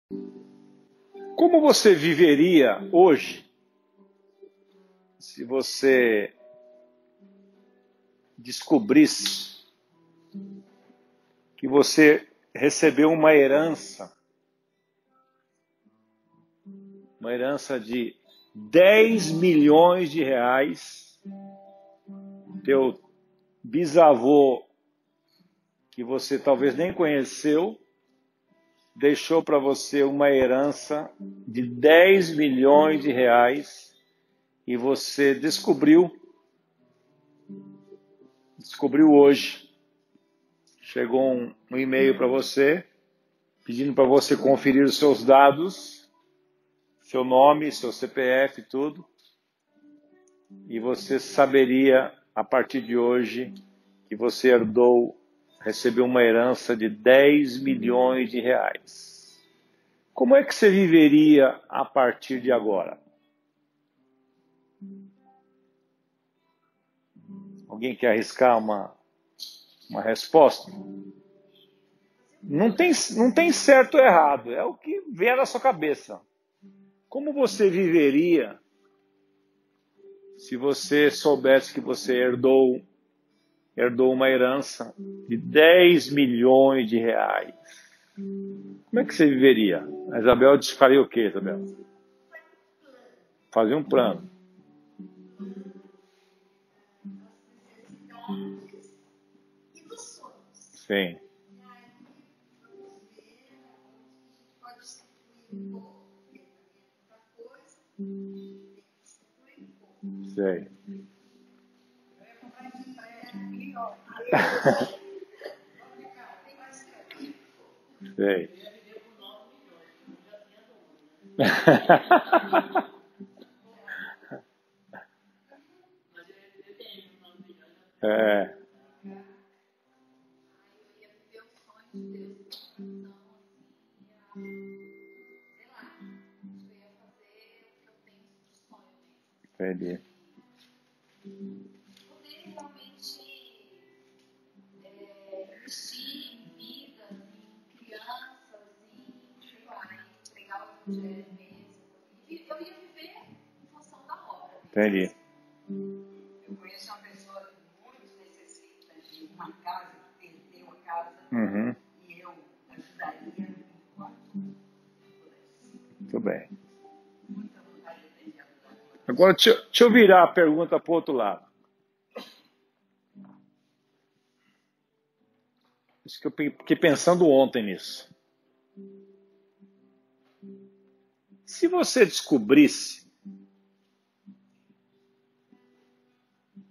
Como você viveria hoje se você descobrisse que você recebeu uma herança de 10 milhões de reais, teu bisavô, que você talvez nem conheceu, deixou para você uma herança de 10 milhões de reais e você descobriu hoje. Chegou um e-mail para você, pedindo para você conferir os seus dados, seu nome, seu CPF, tudo. E você saberia, a partir de hoje, que você recebeu uma herança de 10 milhões de reais. Como é que você viveria a partir de agora? Alguém quer arriscar uma resposta? Não tem certo ou errado, é o que vier na sua cabeça. Como você viveria se você soubesse que você herdou uma herança de 10 milhões de reais? Como é que você viveria? A Isabel faria o quê, Isabel? Fazia um plano. Sim. Sei. Sei. É. Entendi. Entendi. Eu conheço uma pessoa que muito necessita de uma casa, que perdeu uma casa, Uhum. e eu ajudaria enquanto pudesse. Muito bem. Muita vontade de ajudar. Agora, deixa eu virar a pergunta para o outro lado. Isso que eu fiquei pensando ontem nisso. Se você descobrisse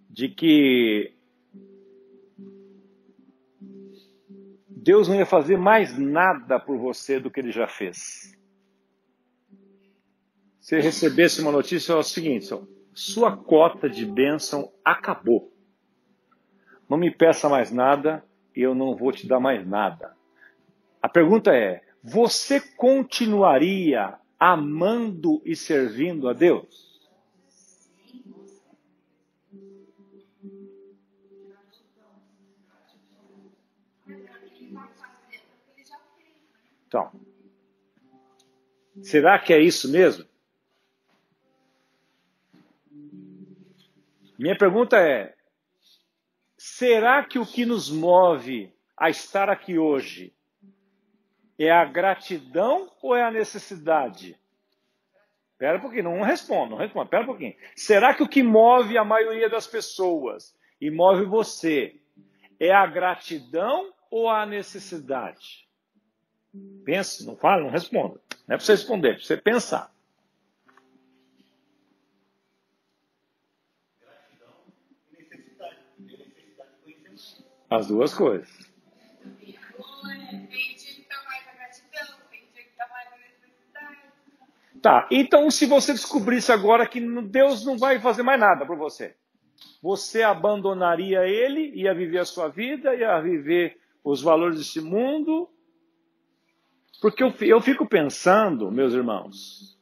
de que Deus não ia fazer mais nada por você do que Ele já fez. Se recebesse uma notícia, é o seguinte: sua cota de bênção acabou. Não me peça mais nada e eu não vou te dar mais nada. A pergunta é: você continuaria amando e servindo a Deus? Então, será que é isso mesmo? Minha pergunta é: será que o que nos move a estar aqui hoje é a gratidão ou é a necessidade? Espera um pouquinho, não responda, espera um pouquinho. Será que o que move a maioria das pessoas e move você é a gratidão ou a necessidade? Pense, não fala, não responda. Não é para você responder, é para você pensar. As duas coisas. Tá, então se você descobrisse agora que Deus não vai fazer mais nada por você, você abandonaria Ele, ia viver a sua vida, ia viver os valores desse mundo? Porque eu fico pensando, meus irmãos,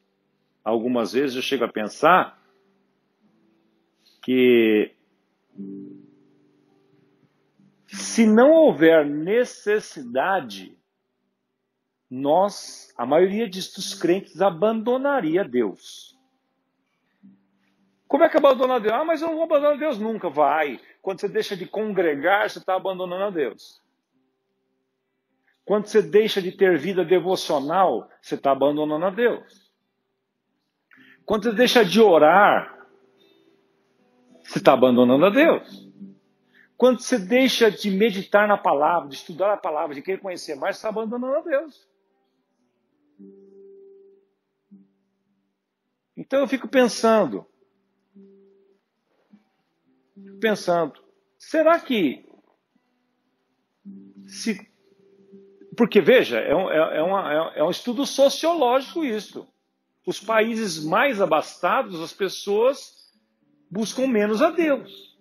algumas vezes eu chego a pensar que se não houver necessidade, a maioria dos crentes abandonaria Deus. Como é que abandona Deus? Ah, mas eu não vou abandonar Deus nunca. Vai. Quando você deixa de congregar, você está abandonando a Deus. Quando você deixa de ter vida devocional, você está abandonando a Deus. Quando você deixa de orar, você está abandonando a Deus. Quando você deixa de meditar na palavra, de estudar a palavra, de querer conhecer mais, você está abandonando a Deus. Então eu fico pensando, será que porque veja, é um estudo sociológico isso. Os países mais abastados, as pessoas buscam menos a Deus.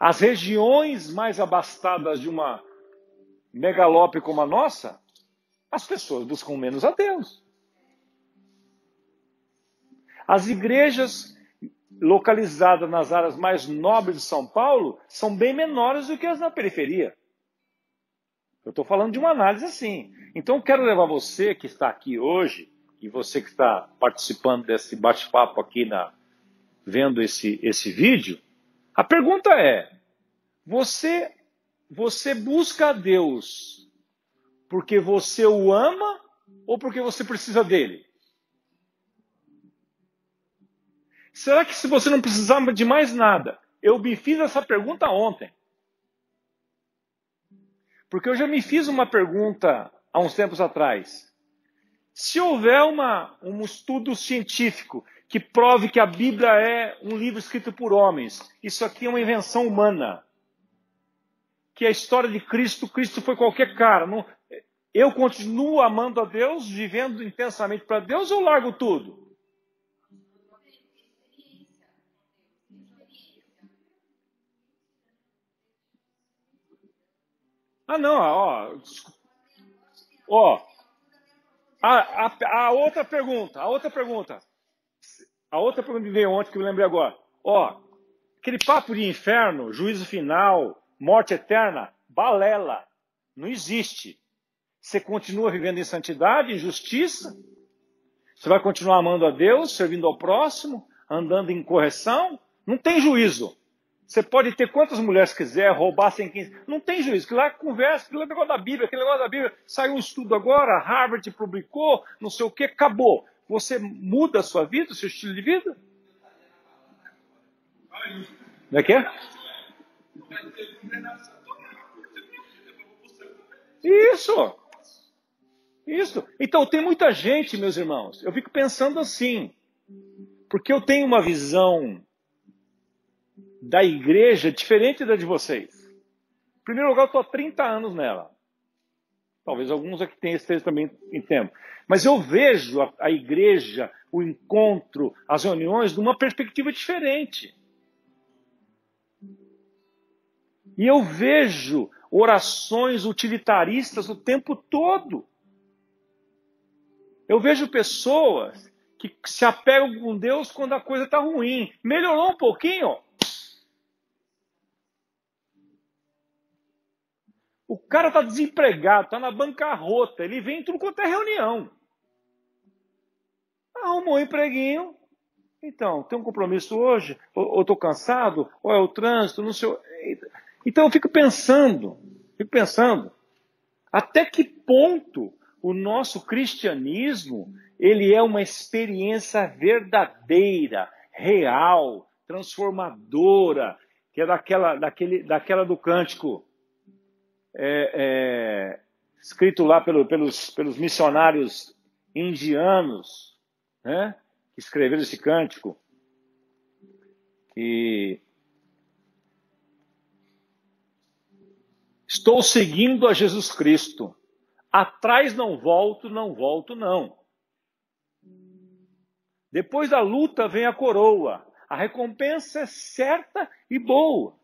As regiões mais abastadas de uma megalópole como a nossa, as pessoas buscam menos a Deus. As igrejas localizadas nas áreas mais nobres de São Paulo são bem menores do que as na periferia. Eu estou falando de uma análise assim. Então, eu quero levar você que está aqui hoje, e você que está participando desse bate-papo aqui, vendo esse vídeo, a pergunta é, você busca a Deus porque você o ama ou porque você precisa dele? Será que se você não precisava de mais nada? Eu me fiz essa pergunta ontem. Porque eu já me fiz uma pergunta há uns tempos atrás. Se houver um estudo científico que prove que a Bíblia é um livro escrito por homens, isso aqui é uma invenção humana, que a história de Cristo foi qualquer cara. Eu continuo amando a Deus, vivendo intensamente para Deus, ou largo tudo? Ah, não, a outra pergunta que veio ontem, que eu lembrei agora. Aquele papo de inferno, juízo final, morte eterna, balela, não existe. Você continua vivendo em santidade, em justiça, você vai continuar amando a Deus, servindo ao próximo, andando em correção, não tem juízo. Você pode ter quantas mulheres quiser, roubar 115. Não tem juízo. Aquilo lá é conversa, aquilo é negócio da Bíblia. Aquele negócio da Bíblia. Saiu um estudo agora, Harvard publicou, não sei o que, acabou. Você muda a sua vida, o seu estilo de vida? Não é que é? Isso. Então, tem muita gente, meus irmãos. Eu fico pensando assim. Porque eu tenho uma visão da igreja diferente da de vocês. Em primeiro lugar, eu estou há 30 anos nela. Talvez alguns aqui estejam também em tempo. Mas eu vejo a igreja, o encontro, as reuniões, de uma perspectiva diferente. E eu vejo orações utilitaristas o tempo todo. Eu vejo pessoas que se apegam com Deus quando a coisa está ruim. Melhorou um pouquinho? O cara está desempregado, está na bancarrota, ele vem em tudo quanto é reunião. Arrumou um empreguinho. Então, tem um compromisso hoje? Ou estou cansado? Ou é o trânsito? Não sei. Então eu fico pensando, até que ponto o nosso cristianismo ele é uma experiência verdadeira, real, transformadora, que é daquela do cântico escrito lá pelos missionários indianos, né, que escreveram esse cântico. E estou seguindo a Jesus Cristo. Atrás não volto, não. Depois da luta vem a coroa. A recompensa é certa e boa.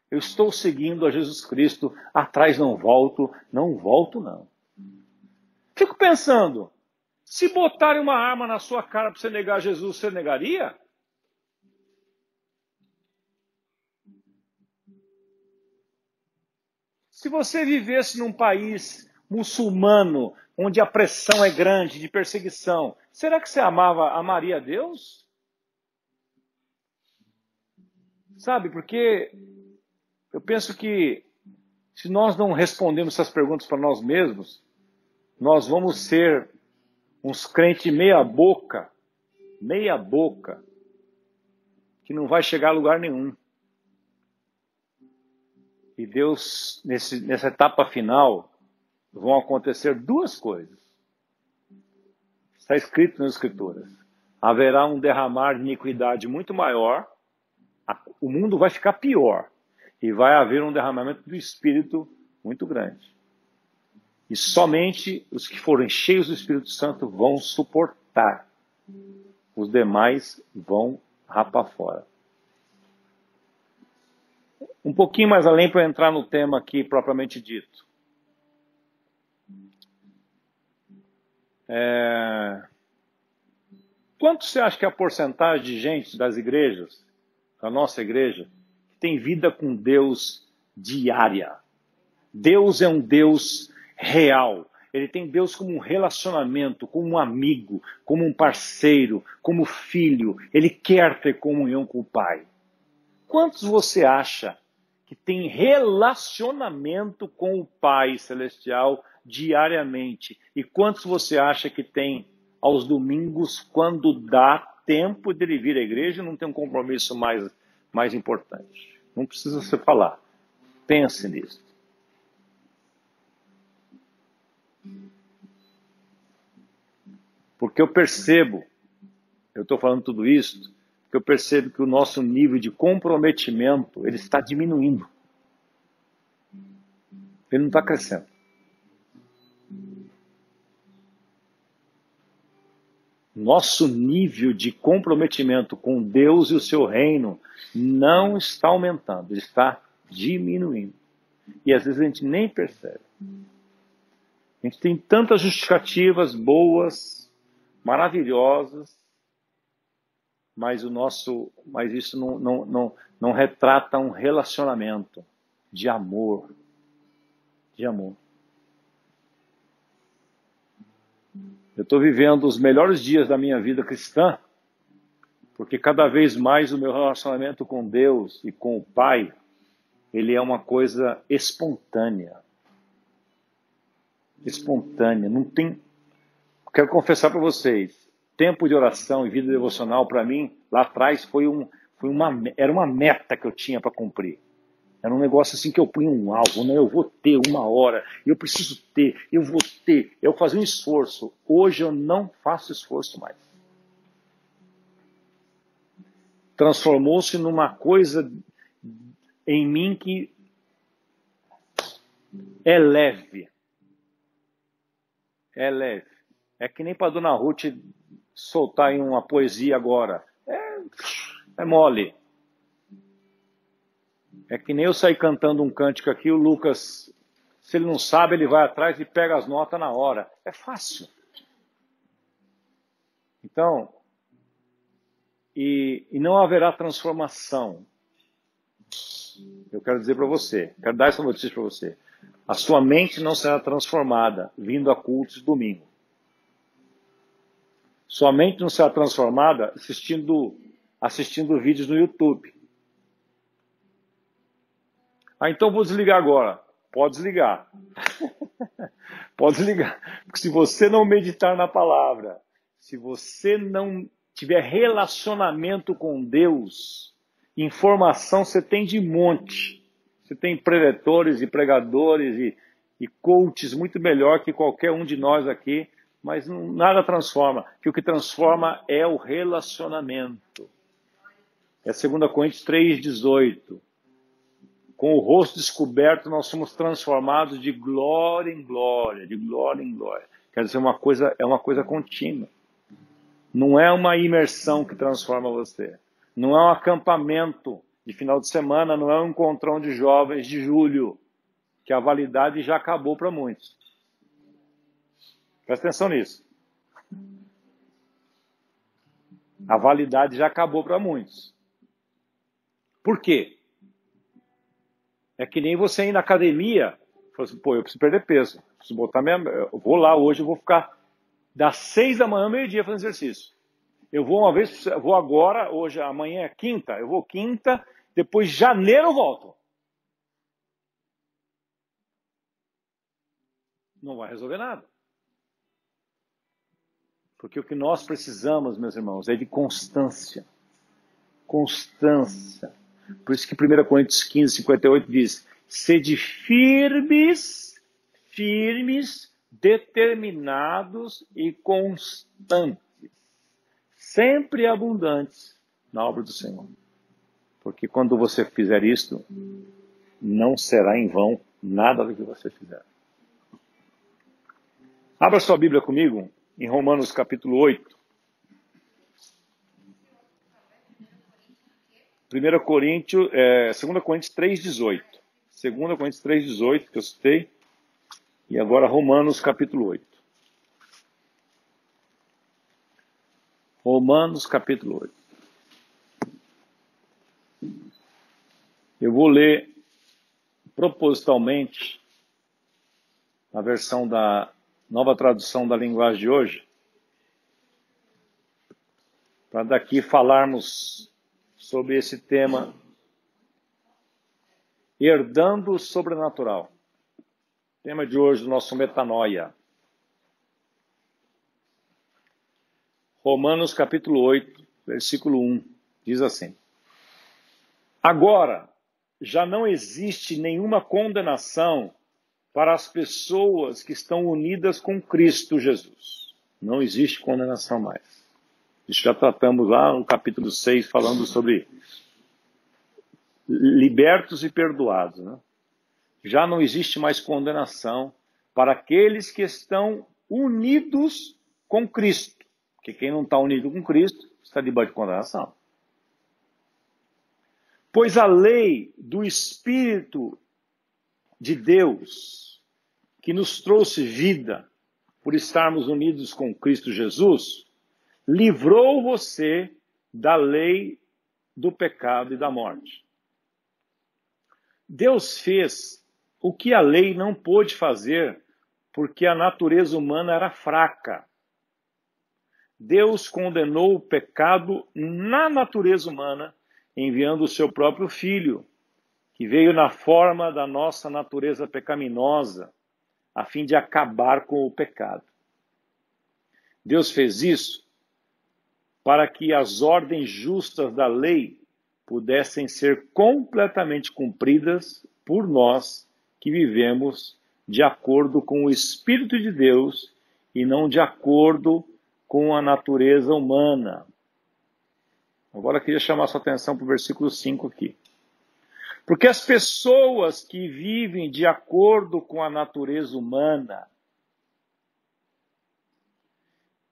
Eu estou seguindo a Jesus Cristo. Atrás não volto, não. Fico pensando, se botarem uma arma na sua cara para você negar Jesus, você negaria? Se você vivesse num país muçulmano, onde a pressão é grande de perseguição, será que você amaria a Deus? Sabe, porque eu penso que se nós não respondemos essas perguntas para nós mesmos, nós vamos ser uns crentes meia boca, que não vai chegar a lugar nenhum. E Deus, nessa etapa final, vão acontecer duas coisas. Está escrito nas Escrituras. Haverá um derramar de iniquidade muito maior, o mundo vai ficar pior, e vai haver um derramamento do Espírito muito grande. E somente os que forem cheios do Espírito Santo vão suportar. Os demais vão rapar fora. Um pouquinho mais além para entrar no tema aqui propriamente dito. Quanto você acha que é a porcentagem de gente das igrejas, da nossa igreja, que tem vida com Deus diária? Deus é um Deus real. Ele tem Deus como um relacionamento, como um amigo, como um parceiro, como filho. Ele quer ter comunhão com o Pai. Quantos você acha que tem relacionamento com o Pai Celestial diariamente? E quantos você acha que tem aos domingos, quando dá tempo de ele vir à igreja e não tem um compromisso mais importante? Não precisa você falar. Pense nisso. Porque eu estou falando tudo isso, porque eu percebo que o nosso nível de comprometimento, ele está diminuindo. Ele não está crescendo. Nosso nível de comprometimento com Deus e o seu reino não está aumentando, ele está diminuindo. E às vezes a gente nem percebe. A gente tem tantas justificativas boas, maravilhosas, mas isso não retrata um relacionamento de amor. De amor. Eu estou vivendo os melhores dias da minha vida cristã, porque cada vez mais o meu relacionamento com Deus e com o Pai, ele é uma coisa espontânea. Espontânea. Não tem... Quero confessar para vocês, tempo de oração e vida devocional, para mim, lá atrás, era uma meta que eu tinha para cumprir. Era um negócio assim que eu punha um alvo, né? Eu vou ter 1 hora, eu preciso ter, eu vou ter. Eu fazia um esforço. Hoje eu não faço esforço mais. Transformou-se numa coisa em mim que é leve. É leve. É que nem para a Dona Ruth soltar em uma poesia agora. É mole. É que nem eu sair cantando um cântico aqui, o Lucas, se ele não sabe, ele vai atrás e pega as notas na hora. É fácil. Então, e não haverá transformação. Eu quero dizer para você, quero dar essa notícia para você. A sua mente não será transformada vindo a cultos de domingo. Sua mente não será transformada assistindo vídeos no YouTube. Então vou desligar agora. Pode desligar. Pode desligar. Porque se você não meditar na palavra, se você não tiver relacionamento com Deus, informação você tem de monte. Você tem preletores e pregadores e coaches muito melhor que qualquer um de nós aqui, mas nada transforma. Que o que transforma é o relacionamento. É 2 Coríntios 3,18. Com o rosto descoberto, nós somos transformados de glória em glória, de glória em glória. Quer dizer, é uma coisa contínua. Não é uma imersão que transforma você. Não é um acampamento de final de semana, não é um encontrão de jovens de julho, que a validade já acabou para muitos. Presta atenção nisso. A validade já acabou para muitos. Por quê? É que nem você ir na academia Falei assim, pô, eu preciso perder peso. Preciso botar eu vou lá hoje, eu vou ficar das 6 da manhã ao meio-dia fazendo exercício. Eu vou uma vez, vou agora, hoje, amanhã é quinta, eu vou quinta, depois janeiro eu volto. Não vai resolver nada. Porque o que nós precisamos, meus irmãos, é de constância. Constância. Por isso que 1 Coríntios 15, 58 diz, sede firmes, determinados e constantes, sempre abundantes na obra do Senhor. Porque quando você fizer isto, não será em vão nada do que você fizer. Abra sua Bíblia comigo em Romanos capítulo 8. 2 Coríntios 3,18. 2 Coríntios 3,18, que eu citei. E agora Romanos capítulo 8. Romanos capítulo 8. Eu vou ler propositalmente a versão da nova tradução da linguagem de hoje, para daqui falarmos sobre esse tema, herdando o sobrenatural. Tema de hoje do nosso Metanoia. Romanos capítulo 8, versículo 1, diz assim: agora, já não existe nenhuma condenação para as pessoas que estão unidas com Cristo Jesus. Não existe condenação mais. Isso já tratamos lá no capítulo 6, falando sobre libertos e perdoados, né? Já não existe mais condenação para aqueles que estão unidos com Cristo. Porque quem não está unido com Cristo está debaixo de condenação. Pois a lei do Espírito de Deus, que nos trouxe vida por estarmos unidos com Cristo Jesus, livrou você da lei do pecado e da morte. Deus fez o que a lei não pôde fazer porque a natureza humana era fraca. Deus condenou o pecado na natureza humana, enviando o seu próprio Filho, que veio na forma da nossa natureza pecaminosa, a fim de acabar com o pecado. Deus fez isso para que as ordens justas da lei pudessem ser completamente cumpridas por nós que vivemos de acordo com o Espírito de Deus e não de acordo com a natureza humana. Agora eu queria chamar sua atenção para o versículo 5 aqui. Porque as pessoas que vivem de acordo com a natureza humana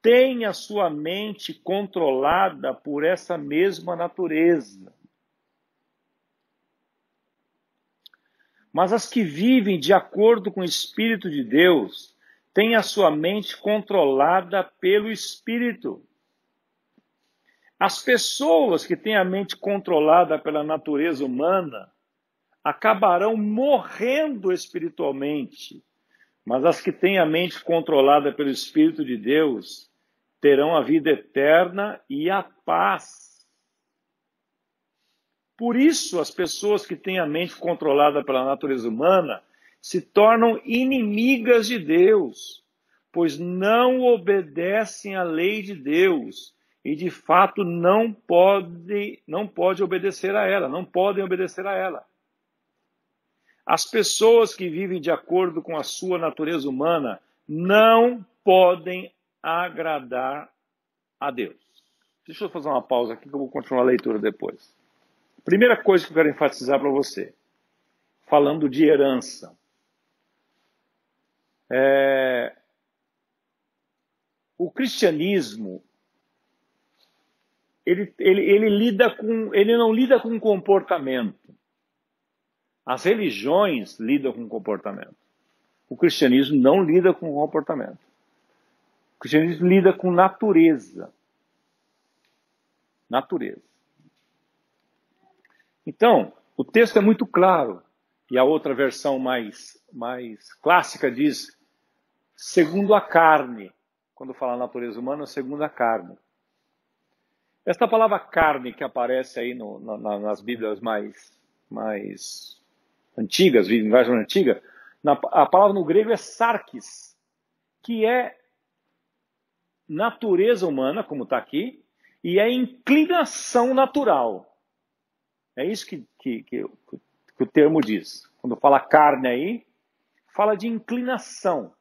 têm a sua mente controlada por essa mesma natureza. Mas as que vivem de acordo com o Espírito de Deus têm a sua mente controlada pelo Espírito. As pessoas que têm a mente controlada pela natureza humana acabarão morrendo espiritualmente, mas as que têm a mente controlada pelo Espírito de Deus terão a vida eterna e a paz. Por isso, as pessoas que têm a mente controlada pela natureza humana se tornam inimigas de Deus, pois não obedecem à lei de Deus e, de fato, não podem obedecer a ela, não podem obedecer a ela. As pessoas que vivem de acordo com a sua natureza humana não podem agradar a Deus. Deixa eu fazer uma pausa aqui que eu vou continuar a leitura depois. Primeira coisa que eu quero enfatizar para você, falando de herança. O cristianismo, ele não lida com comportamento. As religiões lidam com comportamento. O cristianismo não lida com comportamento. O cristianismo lida com natureza. Natureza. Então, o texto é muito claro. E a outra versão mais clássica diz segundo a carne. Quando fala natureza humana, segundo a carne. Esta palavra carne que aparece aí nas Bíblias mais antigas, linguagem antiga, a palavra no grego é sarkis, que é natureza humana, como está aqui, e é inclinação natural. É isso que o termo diz. Quando fala carne aí, fala de inclinação.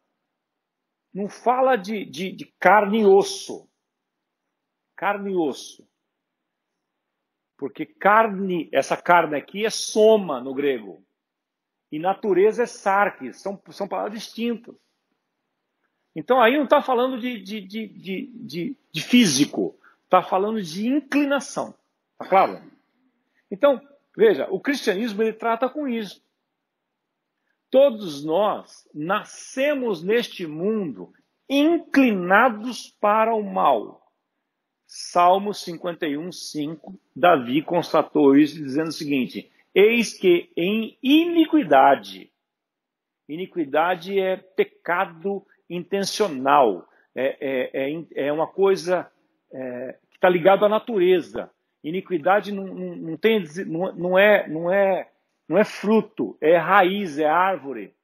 Não fala de carne e osso. Carne e osso. Porque essa carne aqui é soma no grego. E natureza é sarkis. São palavras distintas. Então aí não está falando de físico. Está falando de inclinação. Está claro? Então, veja, o cristianismo ele trata com isso. Todos nós nascemos neste mundo inclinados para o mal. Salmo 51, 5, Davi constatou isso dizendo o seguinte: eis que em iniquidade é pecado intencional, é uma coisa que está ligada à natureza. Iniquidade não é fruto, é raiz, é árvore.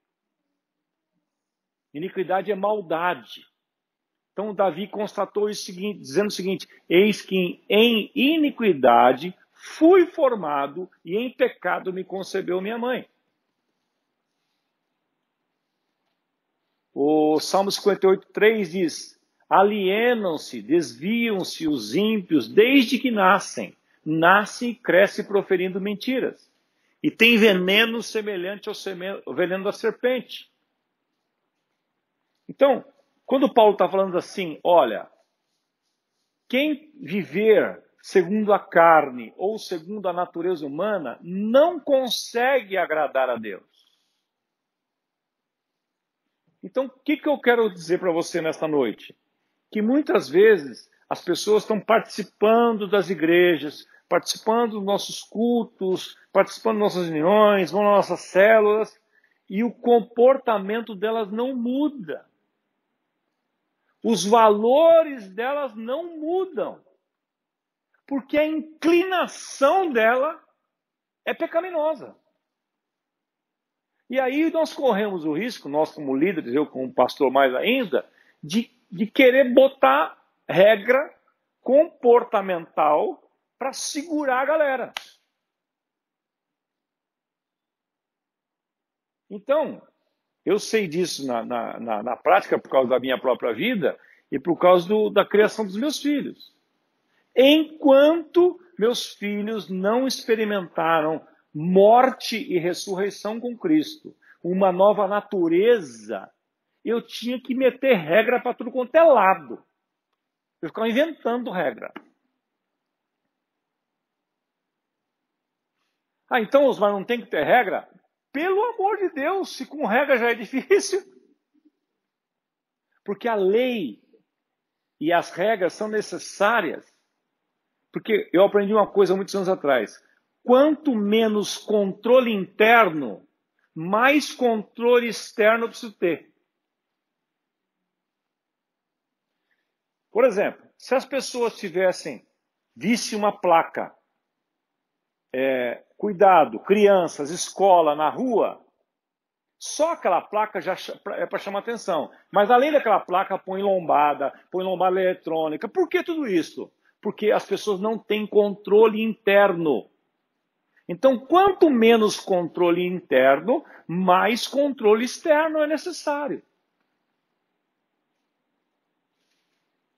Iniquidade é maldade. Então Davi constatou isso dizendo o seguinte: eis que em iniquidade fui formado e em pecado me concebeu minha mãe. O Salmo 58, 3 diz: alienam-se, desviam-se os ímpios desde que nascem e crescem proferindo mentiras. E tem veneno semelhante ao veneno da serpente. Então, quando Paulo está falando assim, olha, quem viver segundo a carne ou segundo a natureza humana não consegue agradar a Deus. Então, o que eu quero dizer para você nesta noite? Que muitas vezes as pessoas estão participando das igrejas, participando dos nossos cultos, participando das nossas reuniões, vão nas nossas células, e o comportamento delas não muda. Os valores delas não mudam. Porque a inclinação dela é pecaminosa. E aí nós corremos o risco, nós como líderes, eu como pastor mais ainda, de querer botar regra comportamental para segurar a galera. Então, eu sei disso na prática por causa da minha própria vida e por causa da criação dos meus filhos. Enquanto meus filhos não experimentaram morte e ressurreição com Cristo, uma nova natureza, eu tinha que meter regra para tudo quanto é lado. Eu ficava inventando regra. Ah, então, Osmar, não tem que ter regra? Pelo amor de Deus, se com regra já é difícil. Porque a lei e as regras são necessárias. Porque eu aprendi uma coisa muitos anos atrás. Quanto menos controle interno, mais controle externo eu preciso ter. Por exemplo, se as pessoas vissem uma placa, cuidado, crianças, escola, na rua, só aquela placa já é para chamar atenção. Mas além daquela placa, põe lombada eletrônica. Por que tudo isso? Porque as pessoas não têm controle interno. Então, quanto menos controle interno, mais controle externo é necessário.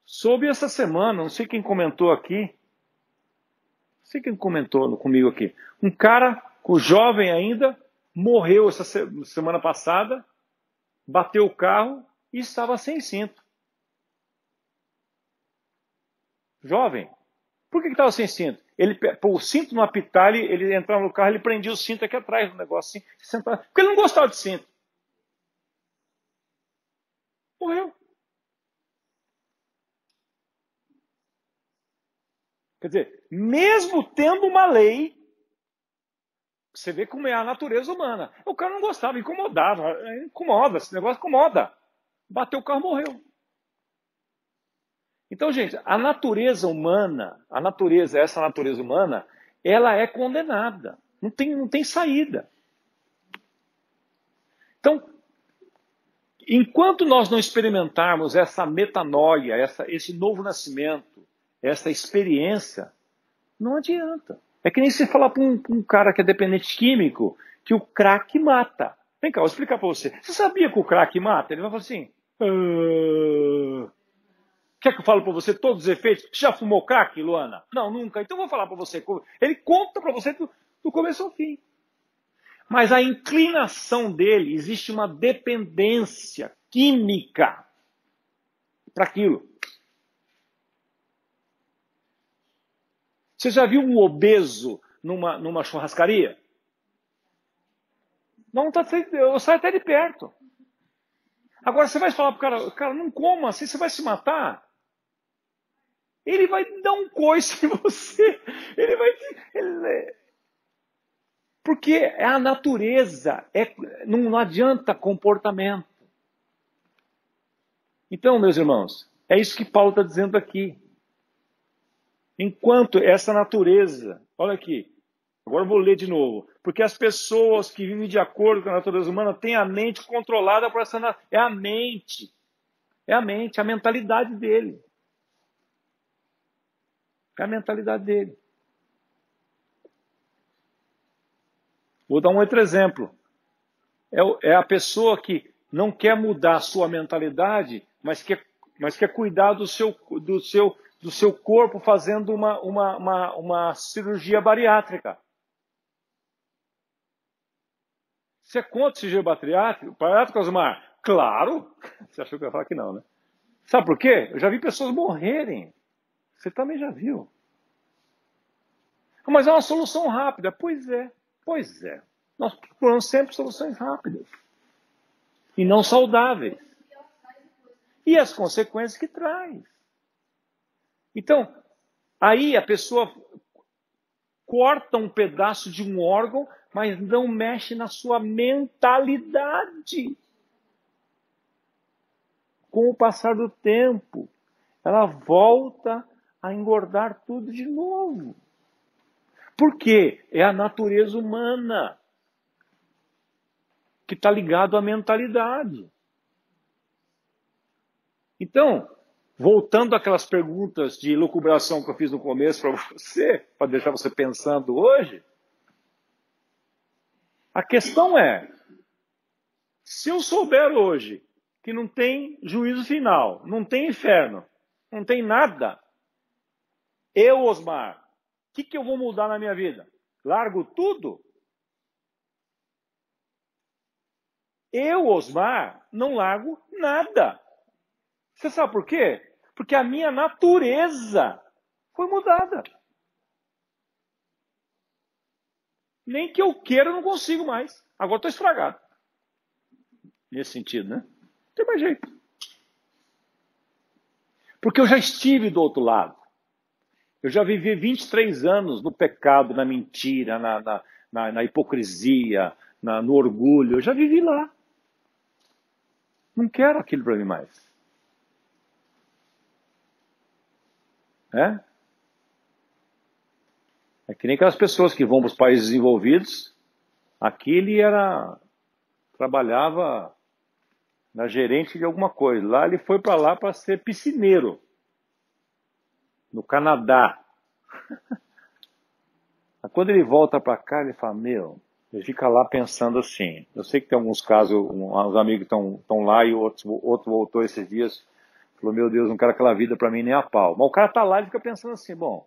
Soube essa semana, não sei quem comentou aqui, não sei quem comentou comigo aqui, um cara, jovem ainda, morreu essa semana passada, bateu o carro e estava sem cinto. Jovem. Por que estava sem cinto? O cinto não apitar, ele entrava no carro, ele prendia o cinto aqui atrás do negócio, assim, sentava, porque ele não gostava de cinto. Morreu. Quer dizer, mesmo tendo uma lei, Você vê como é a natureza humana. O cara não gostava, incomodava. Incomoda, esse negócio incomoda. Bateu o carro, morreu. Então, gente, a natureza humana, essa natureza humana, ela é condenada. Não tem saída. Então, enquanto nós não experimentarmos essa metanoia, esse novo nascimento, essa experiência, não adianta. É que nem se falar para um cara que é dependente químico que o crack mata. Vem cá, eu vou explicar para você. Você sabia que o crack mata? Ele vai falar assim... Quer que eu fale para você todos os efeitos? Já fumou crack, Luana? Não, nunca. Então eu vou falar para você. Ele conta para você do começo ao fim. Mas a inclinação dele, existe uma dependência química para aquilo. Você já viu um obeso numa churrascaria? Não, eu saio até de perto. Agora você vai falar para o cara, não coma, assim você vai se matar. Ele vai dar um coice em você. Porque é a natureza, não adianta comportamento. Então, meus irmãos, é isso que Paulo está dizendo aqui. Enquanto essa natureza, olha aqui, agora eu vou ler de novo. Porque as pessoas que vivem de acordo com a natureza humana têm a mente controlada por essa natureza. É a mente, a mentalidade dele. É a mentalidade dele. Vou dar um outro exemplo. É a pessoa que não quer mudar a sua mentalidade, mas quer cuidar do seu corpo fazendo uma cirurgia bariátrica. Você é contra cirurgia bariátrica, Osmar? Claro! Você achou que eu ia falar que não, né? Sabe por quê? Eu já vi pessoas morrerem. Você também já viu. Mas é uma solução rápida. Pois é. Nós procuramos sempre soluções rápidas. E não saudáveis. E as consequências que traz. Então, aí a pessoa corta um pedaço de um órgão, mas não mexe na sua mentalidade. Com o passar do tempo, ela volta a engordar tudo de novo. Por quê? É a natureza humana que está ligado à mentalidade. Então, voltando àquelas perguntas de elucubração que eu fiz no começo para você, para deixar você pensando hoje, a questão é, se eu souber hoje que não tem juízo final, não tem inferno, não tem nada, eu, Osmar, o que eu vou mudar na minha vida? Largo tudo? Eu, Osmar, não largo nada. Você sabe por quê? Porque a minha natureza foi mudada. Nem que eu queira, eu não consigo mais. Agora estou estragado. Nesse sentido, né? Não tem mais jeito. Porque eu já estive do outro lado. Eu já vivi 23 anos no pecado, na mentira, na hipocrisia, no orgulho. Eu já vivi lá. Não quero aquilo para mim mais. É que nem aquelas pessoas que vão para os países desenvolvidos. Aqui ele trabalhava na gerente de alguma coisa. Lá ele foi para lá para ser piscineiro. No Canadá. Quando ele volta para cá, ele fala, ele fica lá pensando assim. Eu sei que tem alguns casos, uns amigos estão lá e outro voltou esses dias, falou, meu Deus, não quero aquela vida para mim nem a pau. Mas o cara está lá e fica pensando assim, bom,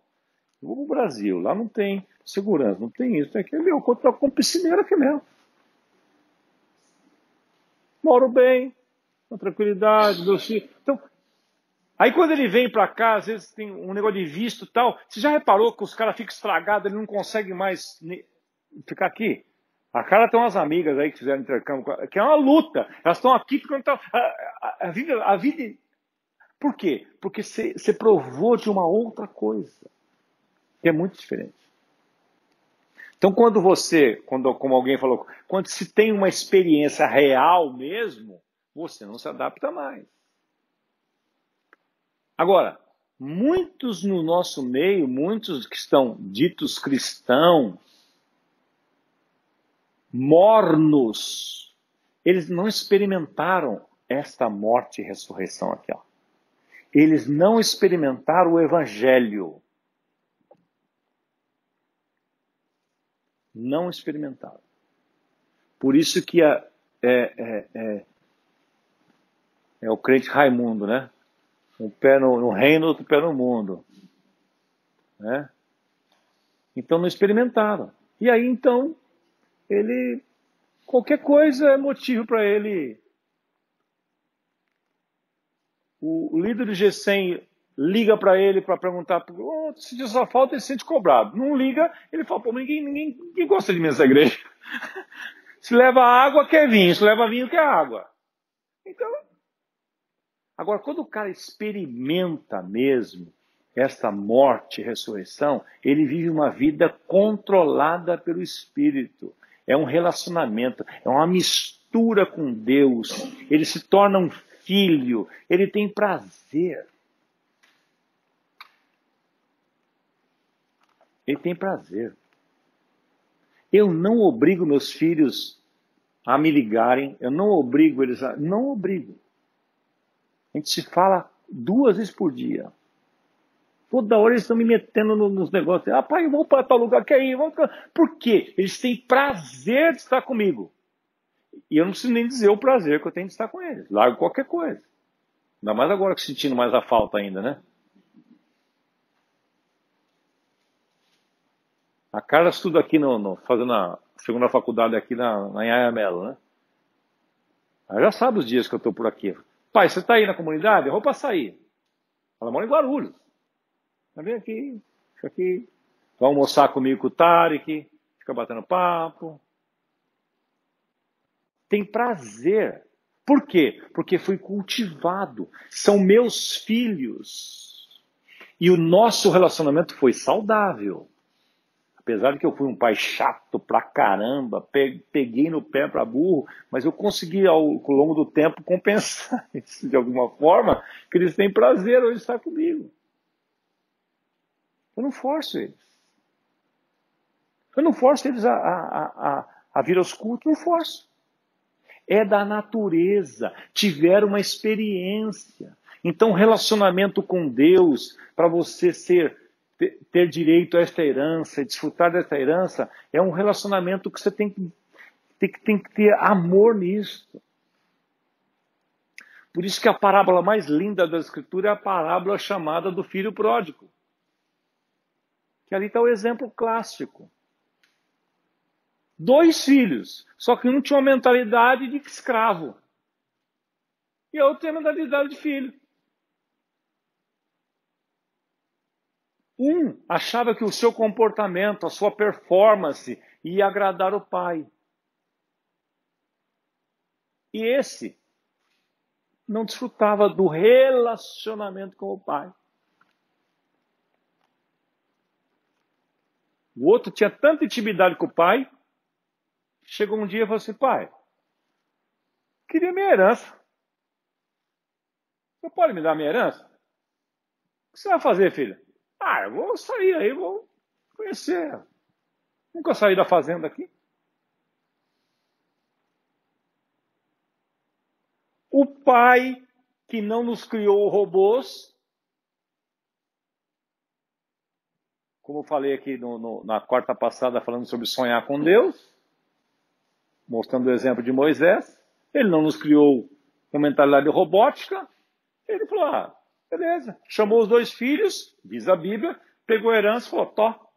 eu vou para o Brasil, lá não tem segurança, não tem isso, tem aquilo, eu vou com piscineiro aqui mesmo. Moro bem, com tranquilidade, meus filhos. Então, aí quando ele vem para cá, às vezes tem um negócio de visto e tal, você já reparou que os caras ficam estragados, ele não consegue mais ficar aqui? A cara tem umas amigas aí que fizeram intercâmbio, que é uma luta. Elas estão aqui ficando... A vida... Por quê? Porque você provou de uma outra coisa, que é muito diferente. Então, como alguém falou, quando se tem uma experiência real mesmo, você não se adapta mais. Agora, muitos no nosso meio, muitos que estão ditos cristãos, mornos, eles não experimentaram esta morte e ressurreição aqui, ó. Eles não experimentaram o evangelho. Não experimentaram. Por isso que é o crente Raimundo, né? Um pé no reino, outro pé no mundo. Né? Então não experimentaram. E aí então, qualquer coisa é motivo para ele. O líder do G100 liga para ele para perguntar, se diz só falta, ele se sente cobrado. Não liga, ele fala, pô, ninguém gosta de mim nessa igreja. Se leva água, quer vinho. Se leva vinho, quer água. Então, agora, quando o cara experimenta mesmo esta morte e ressurreição, ele vive uma vida controlada pelo Espírito. É um relacionamento, é uma mistura com Deus. Ele se torna um filho, ele tem prazer. Ele tem prazer. Eu não obrigo meus filhos a me ligarem, eu não obrigo eles a... Não obrigo. A gente se fala 2 vezes por dia. Toda hora eles estão me metendo nos negócios. Ah, pai, eu vou para tal lugar, quer ir? Por quê? Eles têm prazer de estar comigo. E eu não preciso nem dizer o prazer que eu tenho de estar com eles. Largo qualquer coisa. Ainda mais agora que sentindo mais a falta ainda, né? A Carla estuda aqui, fazendo a segunda faculdade aqui na Anhanha Melo, né? Ela já sabe os dias que eu estou por aqui. Pai, você está aí na comunidade? Eu vou passar aí. Ela mora em Guarulhos. Ela vem aqui, fica aqui. Vai almoçar comigo com o Tarek, fica batendo papo. Tem prazer. Por quê? Porque foi cultivado. São meus filhos. E o nosso relacionamento foi saudável. Apesar de que eu fui um pai chato pra caramba, peguei no pé pra burro, mas eu consegui ao longo do tempo compensar isso de alguma forma, que eles têm prazer hoje de estar comigo. Eu não forço eles. Eu não forço eles a vir aos cultos, não forço. É da natureza, tiveram uma experiência. Então, relacionamento com Deus, para você ter direito a esta herança, desfrutar desta herança, é um relacionamento que você tem que ter amor nisso. Por isso que a parábola mais linda da Escritura é a parábola chamada do filho pródigo. Que ali está o exemplo clássico. 2 filhos, só que um tinha uma mentalidade de escravo. E outro tinha a mentalidade de filho. Um achava que o seu comportamento, a sua performance ia agradar o pai. E esse não desfrutava do relacionamento com o pai. O outro tinha tanta intimidade com o pai, chegou um dia e falou assim, pai, queria minha herança. Você pode me dar minha herança? O que você vai fazer, filho? Eu vou sair aí, vou conhecer. Nunca saí da fazenda aqui. O pai que não nos criou robôs, como eu falei aqui na quarta passada, falando sobre sonhar com Deus, mostrando o exemplo de Moisés, ele não nos criou com mentalidade robótica, ele falou, beleza, chamou os 2 filhos, diz a Bíblia, pegou a herança e falou, tó.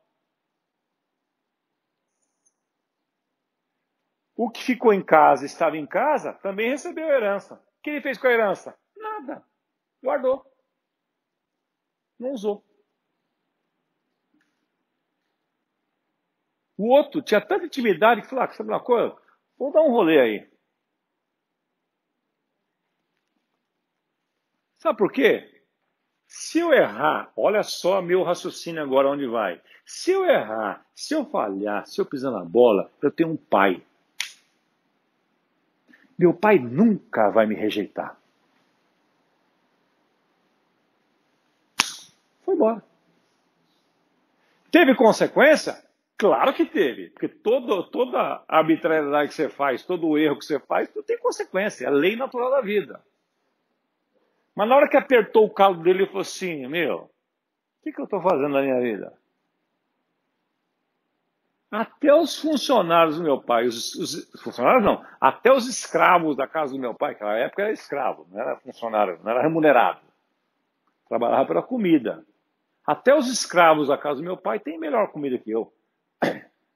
O que ficou em casa, estava em casa, também recebeu a herança. O que ele fez com a herança? Nada. Guardou. Não usou. O outro tinha tanta intimidade que falou, sabe uma coisa? Vamos dar um rolê aí. Sabe por quê? Se eu errar, olha só meu raciocínio agora onde vai. Se eu errar, se eu falhar, se eu pisar na bola, eu tenho um pai. Meu pai nunca vai me rejeitar. Foi embora. Teve consequência? Claro que teve. Porque toda a arbitrariedade que você faz, todo o erro que você faz, tudo tem consequência. É a lei natural da vida. Mas na hora que apertou o calo dele, ele falou assim, o que eu estou fazendo na minha vida? Até os funcionários do meu pai, os funcionários não, até os escravos da casa do meu pai, que naquela época era escravo, não era funcionário, não era remunerado. Trabalhava pela comida. Até os escravos da casa do meu pai têm melhor comida que eu.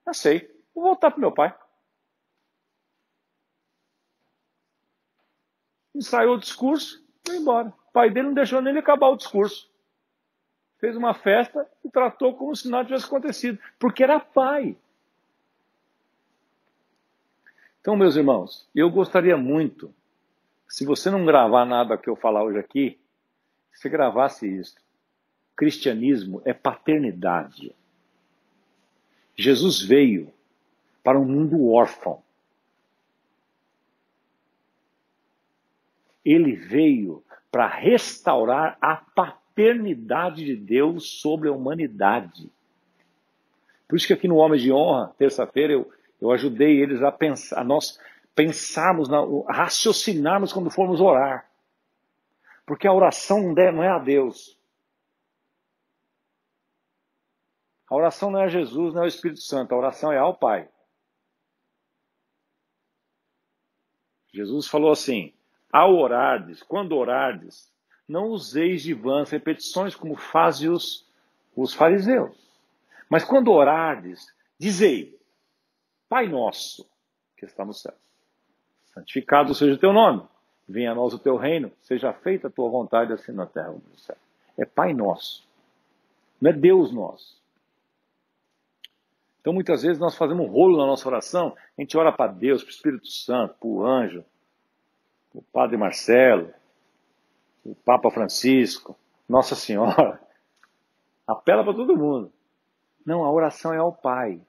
Eu sei, vou voltar para o meu pai. Ensaiou o discurso, foi embora. O pai dele não deixou nem ele acabar o discurso. Fez uma festa e tratou como se nada tivesse acontecido, porque era pai. Então, meus irmãos, eu gostaria muito, se você não gravar nada que eu falar hoje aqui, se gravasse isso. Cristianismo é paternidade. Jesus veio para um mundo órfão. Ele veio para restaurar a paternidade de Deus sobre a humanidade. Por isso que aqui no Homem de Honra, terça-feira, eu ajudei eles a pensar, a nós pensarmos, raciocinarmos quando formos orar. Porque a oração não é a Deus. A oração não é a Jesus, não é o Espírito Santo. A oração é ao Pai. Jesus falou assim, ao orardes, quando orardes, não useis de vãs repetições como fazem os fariseus. Mas quando orardes, dizei, Pai nosso, que está no céu, santificado seja o teu nome, venha a nós o teu reino, seja feita a tua vontade assim na terra como no céu. É Pai nosso, não é Deus nosso. Então muitas vezes nós fazemos um rolo na nossa oração, a gente ora para Deus, para o Espírito Santo, para o anjo, para o Padre Marcelo, o Papa Francisco, Nossa Senhora, apela para todo mundo. Não, a oração é ao Pai.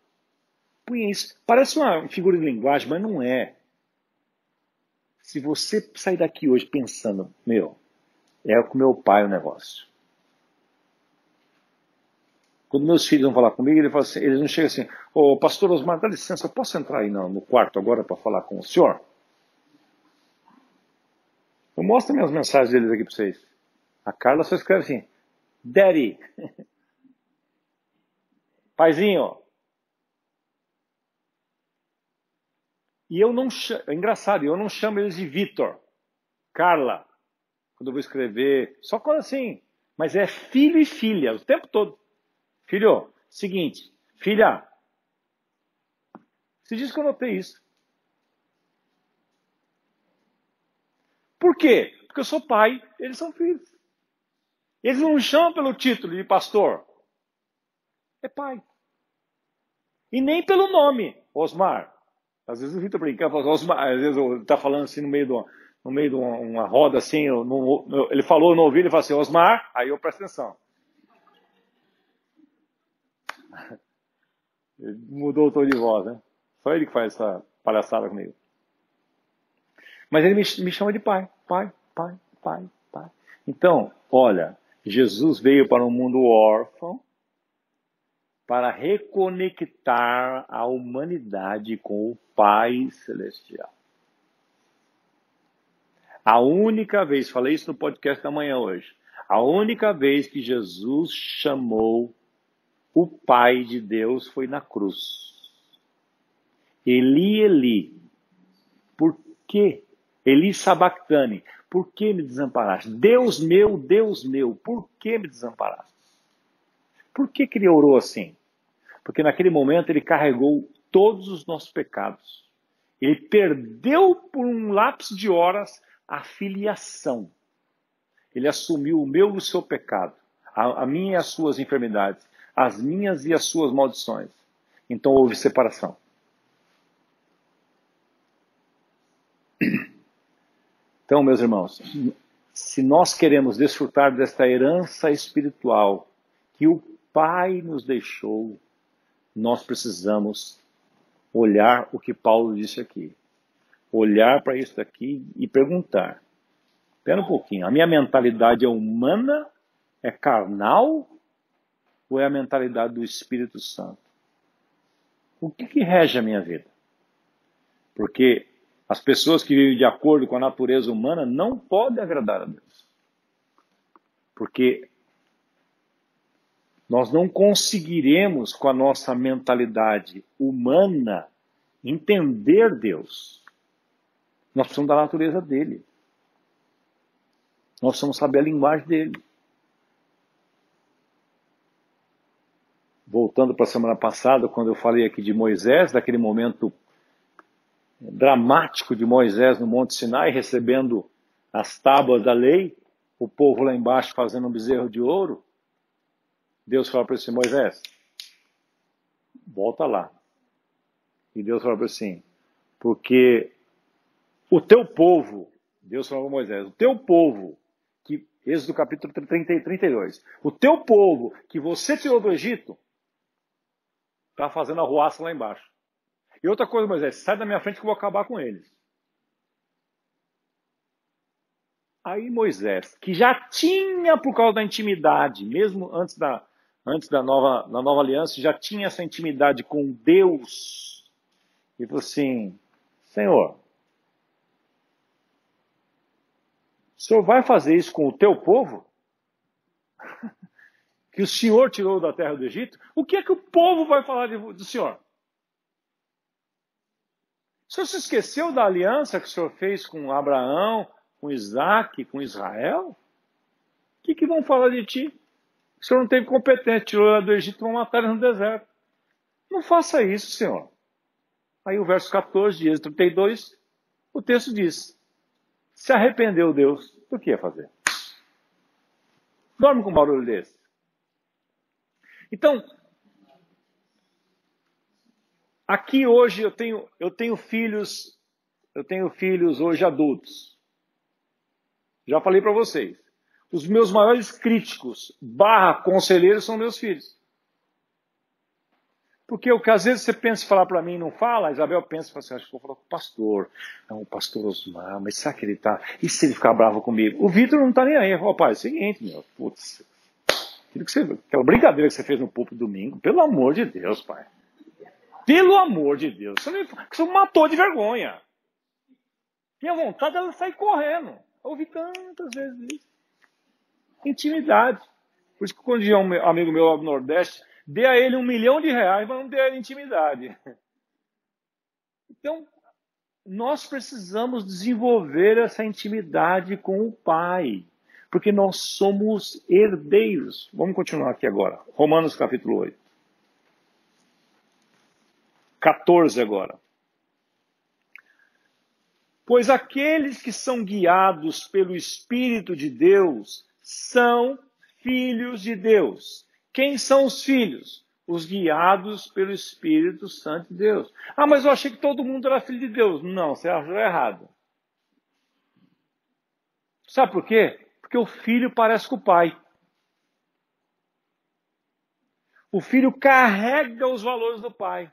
Põe isso. Parece uma figura de linguagem, mas não é. Se você sair daqui hoje pensando, é com meu pai o negócio. Quando meus filhos vão falar comigo, eles não chegam assim, ô pastor Osmar, dá licença, eu posso entrar aí no quarto agora para falar com o senhor? Eu mostro minhas mensagens deles aqui para vocês. A Carla só escreve assim, Daddy, paizinho. E eu não chamo, é engraçado, eu não chamo eles de Vitor, Carla, quando eu vou escrever, só quando assim, mas é filho e filha, o tempo todo. Filho, seguinte, filha, se diz que eu notei isso. Por quê? Porque eu sou pai, eles são filhos. Eles não me chamam pelo título de pastor. É pai. E nem pelo nome, Osmar. Às vezes o Vitor brinca, Osmar, às vezes está falando assim no meio de uma roda assim, ele falou, eu não ouvi, ele fala assim, Osmar, aí eu presto atenção. Ele mudou o tom de voz, né? Só ele que faz essa palhaçada comigo. Mas ele me chama de pai. Pai. Então, olha, Jesus veio para um mundo órfão para reconectar a humanidade com o Pai Celestial. A única vez, falei isso no podcast da manhã hoje, a única vez que Jesus chamou o Pai de Deus foi na cruz. Eli, Eli, por quê? Eli sabactani, por que me desamparaste? Deus meu, por que me desamparaste? Por que ele orou assim? Porque naquele momento ele carregou todos os nossos pecados. Ele perdeu por um lapso de horas a filiação. Ele assumiu o meu e o seu pecado, a minha e as suas enfermidades, as minhas e as suas maldições. Então houve separação. Então, meus irmãos, se nós queremos desfrutar desta herança espiritual que o Pai nos deixou, nós precisamos olhar o que Paulo disse aqui. Olhar para isso daqui e perguntar. Espera um pouquinho, a minha mentalidade é humana? É carnal? Ou é a mentalidade do Espírito Santo? O que rege a minha vida? Porque as pessoas que vivem de acordo com a natureza humana não podem agradar a Deus. Porque nós não conseguiremos, com a nossa mentalidade humana, entender Deus. Nós precisamos da natureza dele. Nós precisamos saber a linguagem dele. Voltando para a semana passada, quando eu falei aqui de Moisés, daquele momento dramático de Moisés no Monte Sinai, recebendo as tábuas da lei, o povo lá embaixo fazendo um bezerro de ouro, Deus fala para ele assim, Moisés, volta lá. E Deus fala para ele assim, porque o teu povo, Deus falou para Moisés, o teu povo, que, Êxodo capítulo 30 e 32, o teu povo que você tirou do Egito, está fazendo arruaça lá embaixo. E outra coisa, Moisés, sai da minha frente que eu vou acabar com eles. Aí Moisés, que já tinha, por causa da intimidade, mesmo antes da nova aliança, já tinha essa intimidade com Deus. E falou assim, Senhor, o Senhor vai fazer isso com o teu povo? Que o Senhor tirou da terra do Egito? O que é que o povo vai falar do Senhor? O Senhor se esqueceu da aliança que o Senhor fez com Abraão, com Isaac, com Israel? O que vão falar de ti? O Senhor não teve competência, tirou ela do Egito e vão matar eles no deserto. Não faça isso, Senhor. Aí o verso 14 de Êxodo 32, o texto diz, se arrependeu Deus, do que ia fazer? Dorme com um barulho desse. Então, aqui hoje eu tenho filhos hoje adultos. Já falei para vocês. Os meus maiores críticos / conselheiros são meus filhos. Porque o que às vezes você pensa em falar para mim e não fala, a Isabel pensa e fala assim, acho que vou falar com o pastor. Não, o pastor Osmar, mas será que ele está... E se ele ficar bravo comigo? O Vitor não está nem aí. Ó, pai, é o seguinte, meu, putz, aquela brincadeira que você fez no púlpito domingo, pelo amor de Deus, pai. Pelo amor de Deus, você me matou de vergonha. Minha vontade era sair correndo. Eu ouvi tantas vezes isso. Intimidade. Por isso que quando tinha um amigo meu lá do Nordeste, dê a ele R$1 milhão, mas não dê a ele intimidade. Então, nós precisamos desenvolver essa intimidade com o Pai. Porque nós somos herdeiros. Vamos continuar aqui agora. Romanos capítulo 8. 14 agora. Pois aqueles que são guiados pelo Espírito de Deus são filhos de Deus. Quem são os filhos? Os guiados pelo Espírito Santo de Deus. Ah, mas eu achei que todo mundo era filho de Deus. Não, você achou errado. Sabe por quê? Porque o filho parece com o pai. O filho carrega os valores do pai.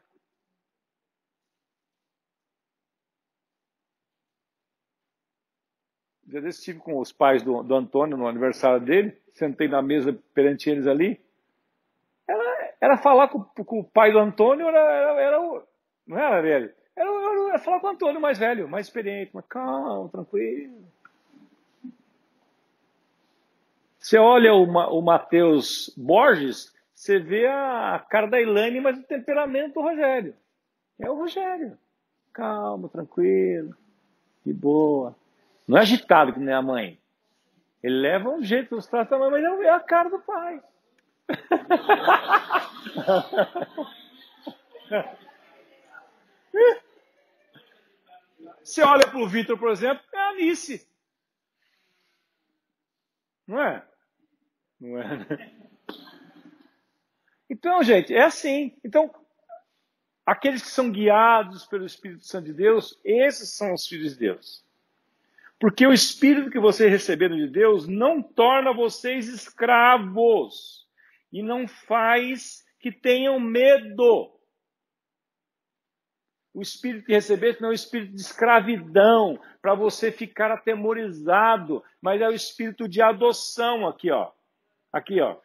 Já estive com os pais do Antônio no aniversário dele, sentei na mesa perante eles ali. Era falar com o pai do Antônio, não era velho. Era falar com o Antônio mais velho, mais experiente, mas calmo, tranquilo. Você olha o Matheus Borges, você vê a cara da Elaine, mas o temperamento do Rogério. É o Rogério. Calmo, tranquilo, de boa. Não é agitado que nem a mãe. Ele leva um jeito dos tratos da mãe, mas é a cara do pai. Você olha para o Vitor, por exemplo, é a Alice. Não é? Não é, né? Então, gente, é assim. Então, aqueles que são guiados pelo Espírito Santo de Deus, esses são os filhos de Deus. Porque o Espírito que vocês receberam de Deus não torna vocês escravos e não faz que tenham medo. O Espírito que recebeste não é o Espírito de escravidão, para você ficar atemorizado, mas é o Espírito de adoção aqui, ó. Aqui, ó.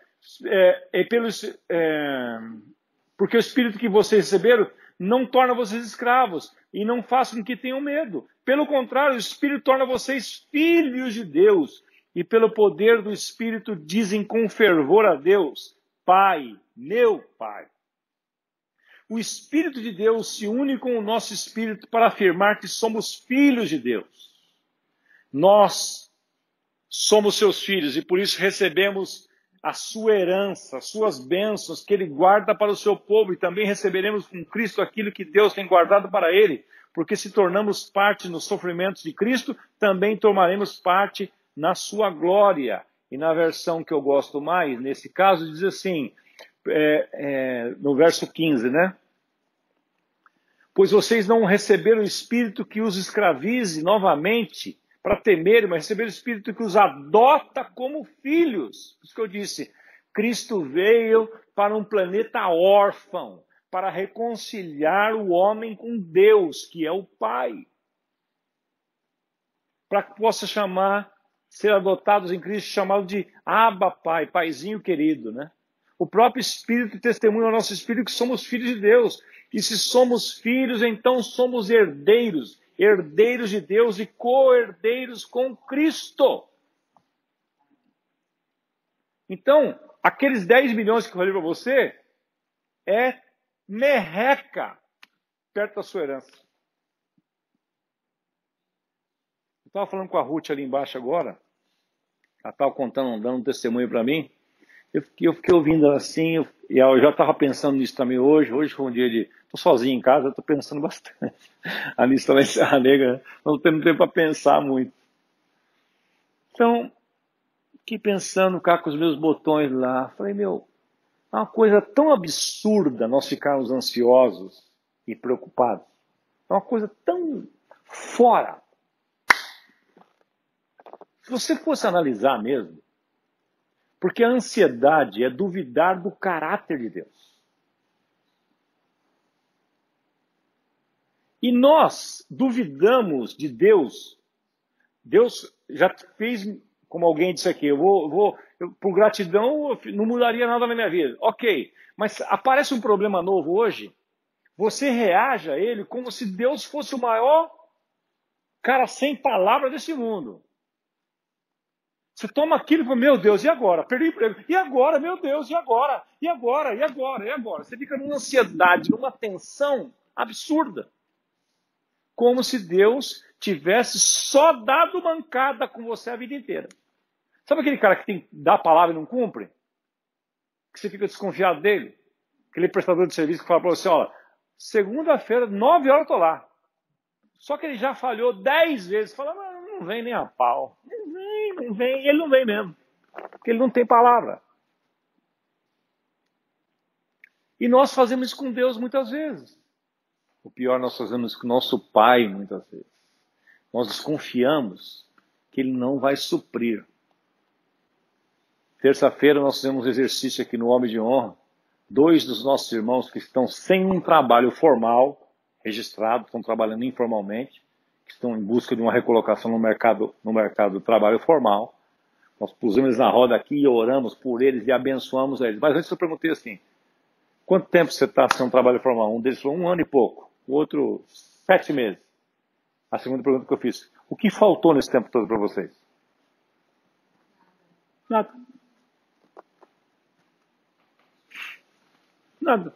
Porque o Espírito que vocês receberam não torna vocês escravos e não faça com que tenham medo. Pelo contrário, o Espírito torna vocês filhos de Deus e pelo poder do Espírito dizem com fervor a Deus, Pai, meu Pai. O Espírito de Deus se une com o nosso Espírito para afirmar que somos filhos de Deus. Nós somos seus filhos e por isso recebemos a sua herança, as suas bênçãos que Ele guarda para o seu povo e também receberemos com Cristo aquilo que Deus tem guardado para Ele, porque se tornamos parte nos sofrimentos de Cristo, também tomaremos parte na sua glória. E na versão que eu gosto mais, nesse caso, diz assim, no verso 15, né? Pois vocês não receberam o Espírito que os escravize novamente para temerem, mas receberam o Espírito que os adota como filhos. Por isso que eu disse, Cristo veio para um planeta órfão, para reconciliar o homem com Deus, que é o Pai. Para que possa ser adotados em Cristo, chamado de Abba Pai, Paizinho querido, né? O próprio Espírito testemunha ao nosso Espírito que somos filhos de Deus. E se somos filhos, então somos herdeiros. Herdeiros de Deus e co-herdeiros com Cristo. Então, aqueles 10 milhões que eu falei para você é merreca perto da sua herança. Eu estava falando com a Ruth ali embaixo agora. Ela estava contando, dando um testemunho para mim. Eu fiquei ouvindo assim, e eu já estava pensando nisso também hoje. Hoje foi um dia de... Estou sozinho em casa, estou pensando bastante. A lista vai ser a negra, não temos tempo para pensar muito. Então, fiquei pensando cá com os meus botões lá. Falei, é uma coisa tão absurda nós ficarmos ansiosos e preocupados. É uma coisa tão fora. Se você fosse analisar mesmo, porque a ansiedade é duvidar do caráter de Deus. E nós duvidamos de Deus. Deus já fez, como alguém disse aqui, por gratidão, não mudaria nada na minha vida. Ok, mas aparece um problema novo hoje, você reage a ele como se Deus fosse o maior cara sem palavra desse mundo. Você toma aquilo e fala, meu Deus, e agora? Perdi o emprego. E agora, meu Deus, e agora? E agora? E agora? E agora? Você fica numa ansiedade, numa tensão absurda. Como se Deus tivesse só dado mancada com você a vida inteira. Sabe aquele cara que dá a palavra e não cumpre? Que você fica desconfiado dele? Aquele prestador de serviço que fala para você, ó, segunda-feira, 9 horas eu estou lá. Só que ele já falhou 10 vezes. Fala, não vem nem a pau. Não vem. Ele não vem mesmo. Porque ele não tem palavra. E nós fazemos isso com Deus muitas vezes. O pior, nós fazemos isso com o nosso Pai muitas vezes. Nós desconfiamos que Ele não vai suprir. Terça-feira nós fizemos um exercício aqui no Homem de Honra. 2 dos nossos irmãos que estão sem um trabalho formal, registrado, estão trabalhando informalmente, que estão em busca de uma recolocação no mercado do trabalho formal. Nós pusemos eles na roda aqui e oramos por eles e abençoamos eles. Mas antes eu perguntei assim, quanto tempo você está sem um trabalho formal? Um deles falou 1 ano e pouco, o outro 7 meses. A segunda pergunta que eu fiz, o que faltou nesse tempo todo para vocês? Nada. Nada.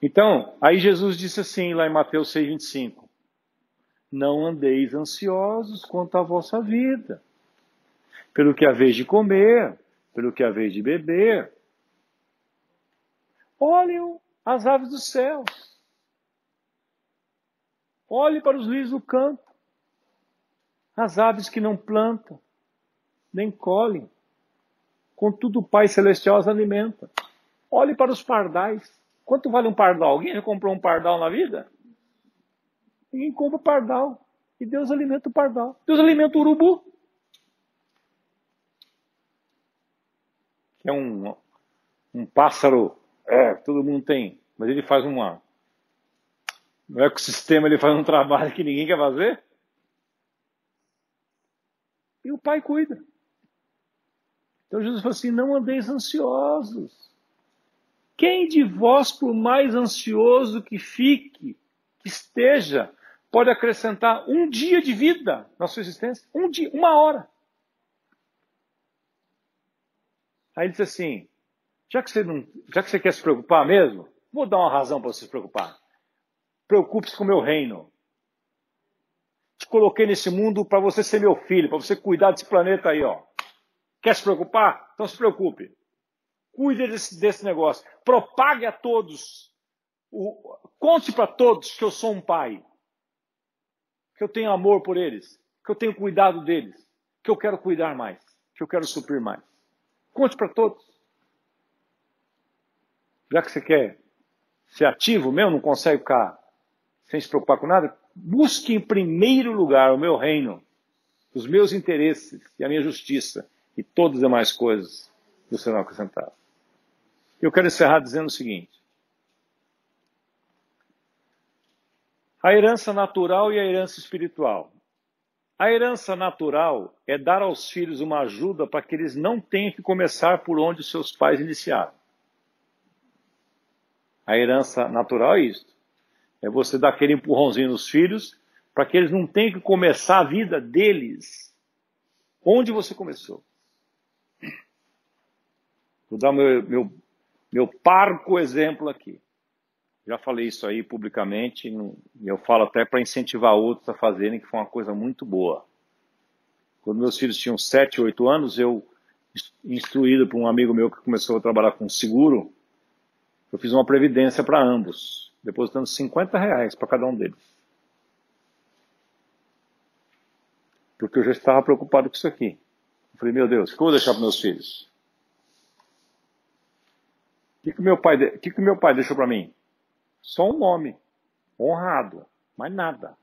Então, aí Jesus disse assim, lá em Mateus 6,25, não andeis ansiosos quanto à vossa vida, pelo que haveis de comer, pelo que haveis de beber. Olhem as aves do céu. Olhe para os lírios do campo. As aves que não plantam, nem colhem. Contudo, o Pai Celestial as alimenta. Olhe para os pardais. Quanto vale um pardal? Alguém já comprou um pardal na vida? Ninguém compra pardal. E Deus alimenta o pardal. Deus alimenta o urubu. Que é um pássaro, todo mundo tem, mas ele faz no ecossistema ele faz um trabalho que ninguém quer fazer. E o Pai cuida. Então Jesus falou assim, não andeis ansiosos. Quem de vós, por mais ansioso que fique, que esteja, pode acrescentar um dia de vida na sua existência? Um dia, uma hora. Aí ele disse assim, já que você quer se preocupar mesmo, vou dar uma razão para você se preocupar. Preocupe-se com o meu reino. Te coloquei nesse mundo para você ser meu filho, para você cuidar desse planeta aí, ó. Quer se preocupar? Então se preocupe. Cuide desse negócio. Propague a todos. Conte para todos que eu sou um pai. Que eu tenho amor por eles. Que eu tenho cuidado deles. Que eu quero cuidar mais. Que eu quero suprir mais. Conte para todos. Já que você quer ser ativo mesmo, não consegue ficar sem se preocupar com nada, busque em primeiro lugar o meu reino, os meus interesses e a minha justiça, e todas as demais coisas do serão acrescentadas. Eu quero encerrar dizendo o seguinte. A herança natural e a herança espiritual. A herança natural é dar aos filhos uma ajuda para que eles não tenham que começar por onde os seus pais iniciaram. A herança natural é isso. É você dar aquele empurrãozinho nos filhos para que eles não tenham que começar a vida deles onde você começou. Vou dar meu parco exemplo aqui. Já falei isso aí publicamente e eu falo até para incentivar outros a fazerem, que foi uma coisa muito boa. Quando meus filhos tinham 7, 8 anos, eu, instruído por um amigo meu que começou a trabalhar com seguro, eu fiz uma previdência para ambos, depositando R$50 para cada um deles. Porque eu já estava preocupado com isso aqui. Eu falei, meu Deus, o que eu vou deixar para meus filhos? O que meu pai deixou para mim? Só um nome, honrado, mais nada.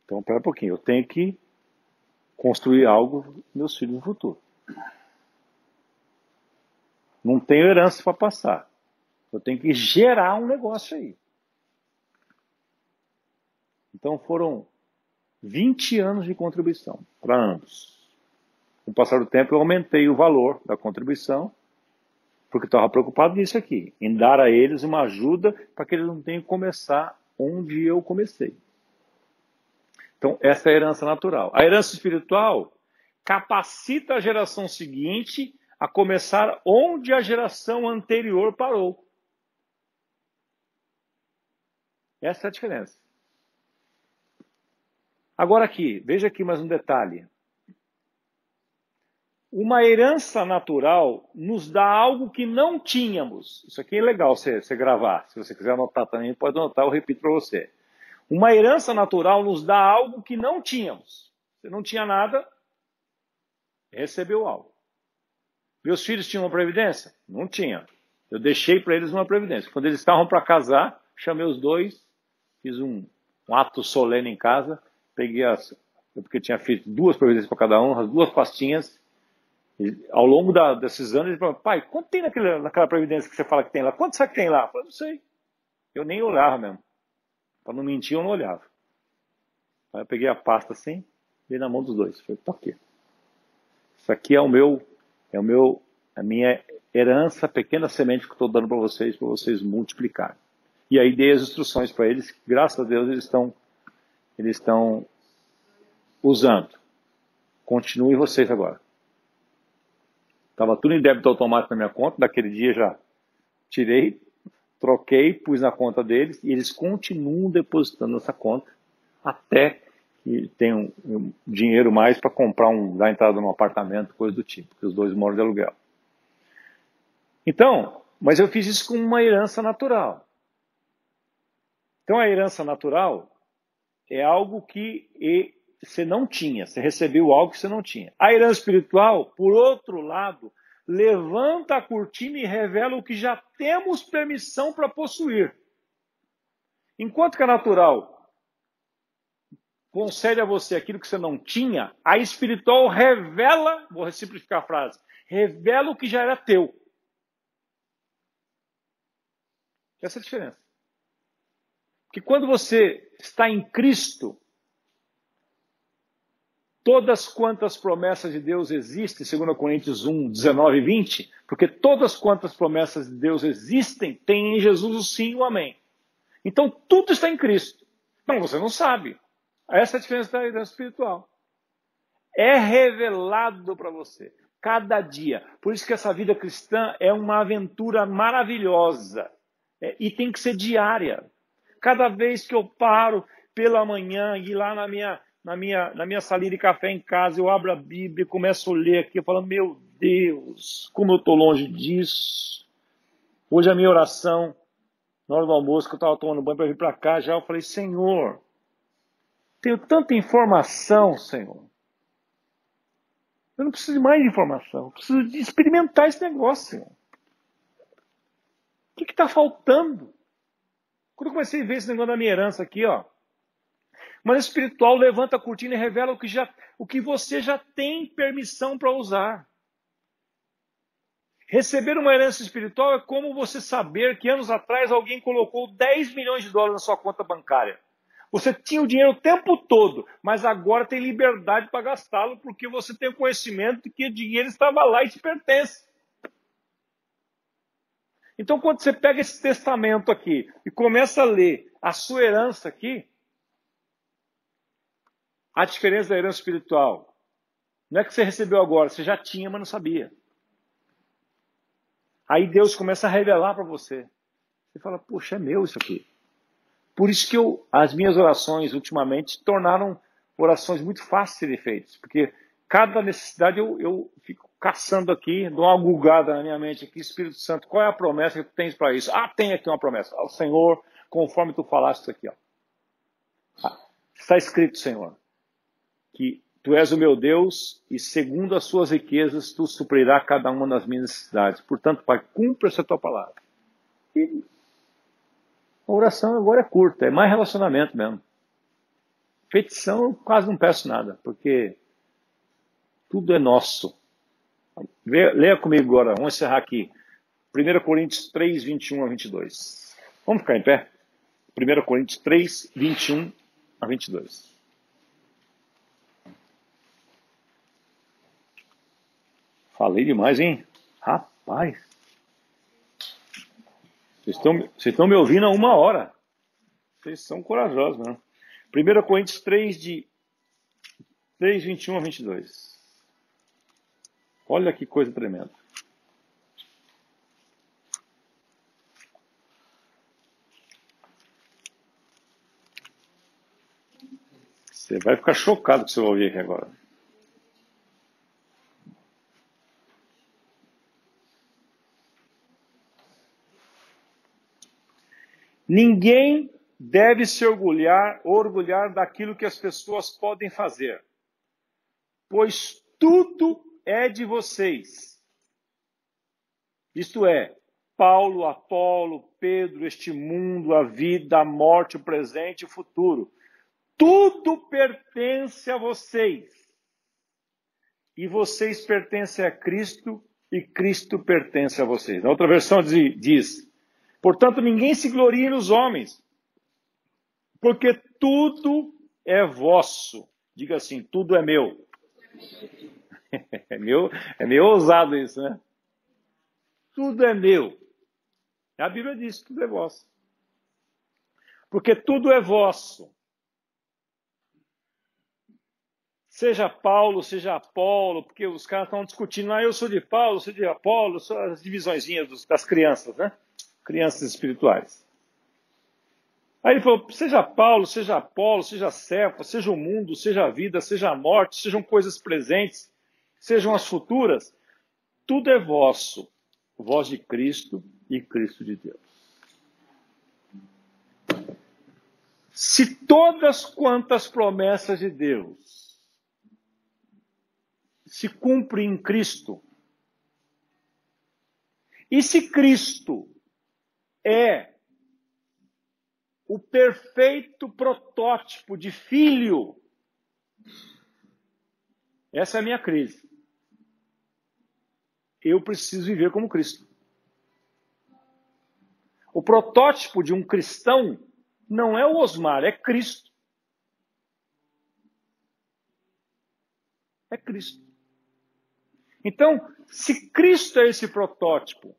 Então, espera um pouquinho, eu tenho que construir algo para meus filhos no futuro. Não tenho herança para passar. Eu tenho que gerar um negócio aí. Então foram 20 anos de contribuição para ambos. Com o passar do tempo eu aumentei o valor da contribuição, porque estava preocupado nisso aqui, em dar a eles uma ajuda para que eles não tenham que começar onde eu comecei. Então essa é a herança natural. A herança espiritual capacita a geração seguinte a começar onde a geração anterior parou. Essa é a diferença. Agora aqui, veja aqui mais um detalhe. Uma herança natural nos dá algo que não tínhamos. Isso aqui é legal você gravar. Se você quiser anotar também, pode anotar, eu repito para você. Uma herança natural nos dá algo que não tínhamos. Você não tinha nada, recebeu algo. Meus filhos tinham uma previdência? Não tinha. Eu deixei para eles uma previdência. Quando eles estavam para casar, chamei os dois, fiz um ato solene em casa, peguei porque tinha feito 2 previdências para cada um, as 2 pastinhas. E, ao longo desses anos, ele falou, pai, quanto tem naquela previdência que você fala que tem lá? Quanto sabe que tem lá? Eu falei, não sei. Eu nem olhava mesmo. Para não mentir, eu não olhava. Aí eu peguei a pasta assim, dei na mão dos dois. Falei, tá aqui. Isso aqui é a minha herança, pequena semente que eu estou dando para vocês multiplicarem. E aí dei as instruções para eles, que, graças a Deus eles estão usando. Continue vocês agora. Estava tudo em débito automático na minha conta, daquele dia já tirei, troquei, pus na conta deles e eles continuam depositando nessa conta até que tenham um dinheiro mais para comprar dar entrada num apartamento, coisa do tipo, porque os dois moram de aluguel. Então, mas eu fiz isso com uma herança natural. Então a herança natural é algo que você não tinha, você recebeu algo que você não tinha. A herança espiritual, por outro lado, levanta a cortina e revela o que já temos permissão para possuir. Enquanto que a natural concede a você aquilo que você não tinha, a espiritual revela, vou simplificar a frase, revela o que já era teu. Essa é a diferença. Porque quando você está em Cristo, todas quantas promessas de Deus existem, 2 Coríntios 1, 19 e 20, porque todas quantas promessas de Deus existem, tem em Jesus o sim e o amém. Então tudo está em Cristo. Mas você não sabe. Essa é a diferença da vida espiritual. É revelado para você, cada dia. Por isso que essa vida cristã é uma aventura maravilhosa. E tem que ser diária. Cada vez que eu paro pela manhã e ir lá na minha salinha de café em casa, eu abro a Bíblia e começo a ler aqui, eu falo, meu Deus, como eu estou longe disso. Hoje a minha oração, na hora do almoço, que eu estava tomando banho para vir para cá, já eu falei, Senhor, tenho tanta informação, Senhor. Eu não preciso de mais informação, eu preciso de experimentar esse negócio, Senhor. O que está faltando? Quando eu comecei a ver esse negócio da minha herança aqui, ó, mas o espiritual levanta a cortina e revela o que você já tem permissão para usar. Receber uma herança espiritual é como você saber que anos atrás alguém colocou 10 milhões de dólares na sua conta bancária. Você tinha o dinheiro o tempo todo, mas agora tem liberdade para gastá-lo porque você tem o conhecimento de que o dinheiro estava lá e te pertence. Então, quando você pega esse testamento aqui e começa a ler a sua herança aqui, a diferença da herança espiritual não é que você recebeu agora, você já tinha, mas não sabia. Aí Deus começa a revelar para você. Você fala, poxa, é meu isso aqui. Por isso que as minhas orações ultimamente se tornaram orações muito fáceis de serem feitas. Porque cada necessidade eu fico caçando aqui, dou uma gulgada na minha mente aqui, Espírito Santo, qual é a promessa que tu tens para isso? Ah, tem aqui uma promessa. Ó, Senhor, conforme tu falaste isso aqui. Ó. Está escrito, Senhor, que tu és o meu Deus e segundo as suas riquezas tu suprirá cada uma das minhas necessidades. Portanto, Pai, cumpra essa tua palavra. E a oração agora é curta, é mais relacionamento mesmo. Petição eu quase não peço nada, porque tudo é nosso. Leia comigo agora, vamos encerrar aqui. 1 Coríntios 3, 21 a 22. Vamos ficar em pé? 1 Coríntios 3, 21 a 22. Falei demais, hein? Rapaz. Vocês estão me ouvindo há 1 hora. Vocês são corajosos, né? 1 Coríntios 3, 21 a 22. Olha que coisa tremenda. Você vai ficar chocado com o que você vai ouvir aqui agora. Ninguém deve se orgulhar daquilo que as pessoas podem fazer, pois tudo é de vocês. Isto é, Paulo, Apolo, Pedro, este mundo, a vida, a morte, o presente e o futuro. Tudo pertence a vocês. E vocês pertencem a Cristo e Cristo pertence a vocês. Na outra versão diz, portanto, ninguém se glorie nos homens, porque tudo é vosso. Diga assim, tudo é meu. É meio ousado isso, né? Tudo é meu. A Bíblia diz, tudo é vosso. Porque tudo é vosso. Seja Paulo, seja Apolo, porque os caras estão discutindo, eu sou de Paulo, eu sou de Apolo, são as divisõezinhas das crianças, né? Crianças espirituais. Aí ele falou, seja Paulo, seja Apolo, seja Cefas, seja o mundo, seja a vida, seja a morte, sejam coisas presentes, sejam as futuras, tudo é vosso, voz de Cristo e Cristo de Deus. Se todas quantas promessas de Deus se cumprem em Cristo, e se Cristo é o perfeito protótipo de filho. Essa é a minha crise. Eu preciso viver como Cristo. O protótipo de um cristão não é o Osmar, é Cristo. É Cristo. Então, se Cristo é esse protótipo,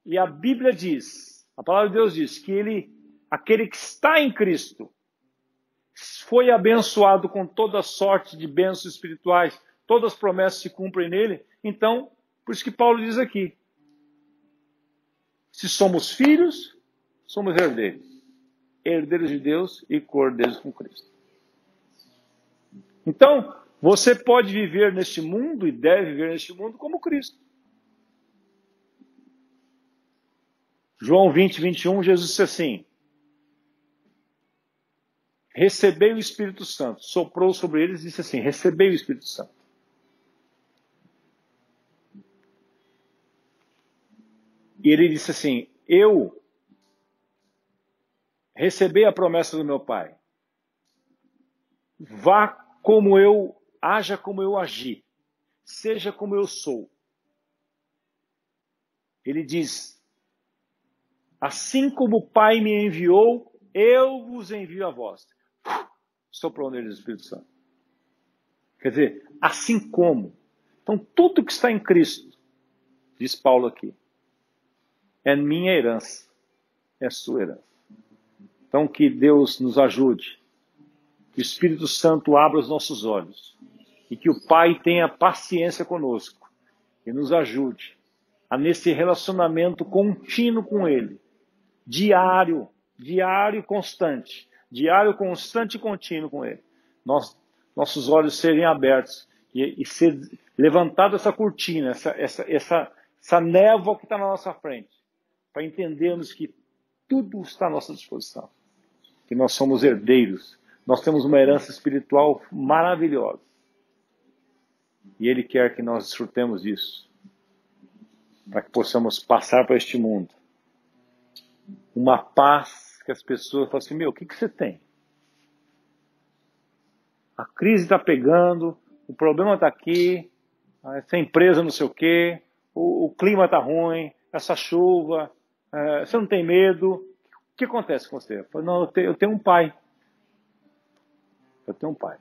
e a Bíblia diz, a palavra de Deus diz, que aquele que está em Cristo, foi abençoado com toda sorte de bênçãos espirituais, todas as promessas se cumprem nele, então, por isso que Paulo diz aqui, se somos filhos, somos herdeiros. Herdeiros de Deus e cordeiros com Cristo. Então, você pode viver neste mundo e deve viver neste mundo como Cristo. João 20, 21, Jesus disse assim, recebei o Espírito Santo. Soprou sobre eles e disse assim, recebei o Espírito Santo. E ele disse assim, eu recebi a promessa do meu Pai. Vá como eu, haja como eu agi. Seja como eu sou. Ele diz, assim como o Pai me enviou, eu vos envio a vós. Soprou neles o Espírito Santo. Quer dizer, assim como. Então, tudo que está em Cristo, diz Paulo aqui, é minha herança, é sua herança. Então, que Deus nos ajude, que o Espírito Santo abra os nossos olhos e que o Pai tenha paciência conosco e nos ajude a nesse relacionamento contínuo com Ele, diário e constante e contínuo com Ele. Nossos olhos serem abertos e ser levantada essa cortina, essa névoa que está na nossa frente, para entendermos que tudo está à nossa disposição, que nós somos herdeiros, nós temos uma herança espiritual maravilhosa. E Ele quer que nós desfrutemos disso, para que possamos passar para este mundo uma paz que as pessoas falam assim, o que você tem? A crise está pegando, o problema está aqui, essa empresa não sei o quê, o clima está ruim, essa chuva, você não tem medo. O que acontece com você? Eu falo, não, eu tenho um pai. Eu tenho um pai.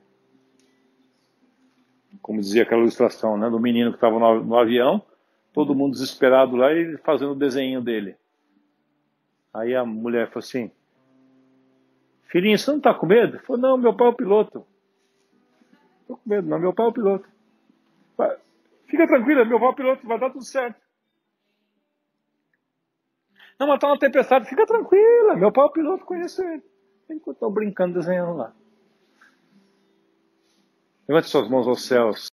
Como dizia aquela ilustração, né, do menino que estava no avião, todo mundo desesperado lá e fazendo o desenho dele. Aí a mulher falou assim, filhinho, você não está com medo? Ele falou, não, meu pai é o piloto. Não estou com medo, não, meu pai é o piloto. Fica tranquila, meu pai é o piloto, vai dar tudo certo. Não, mas está uma tempestade, fica tranquila, meu pai é o piloto, conheço ele. Ele estou brincando, desenhando lá. Levante suas mãos aos céus.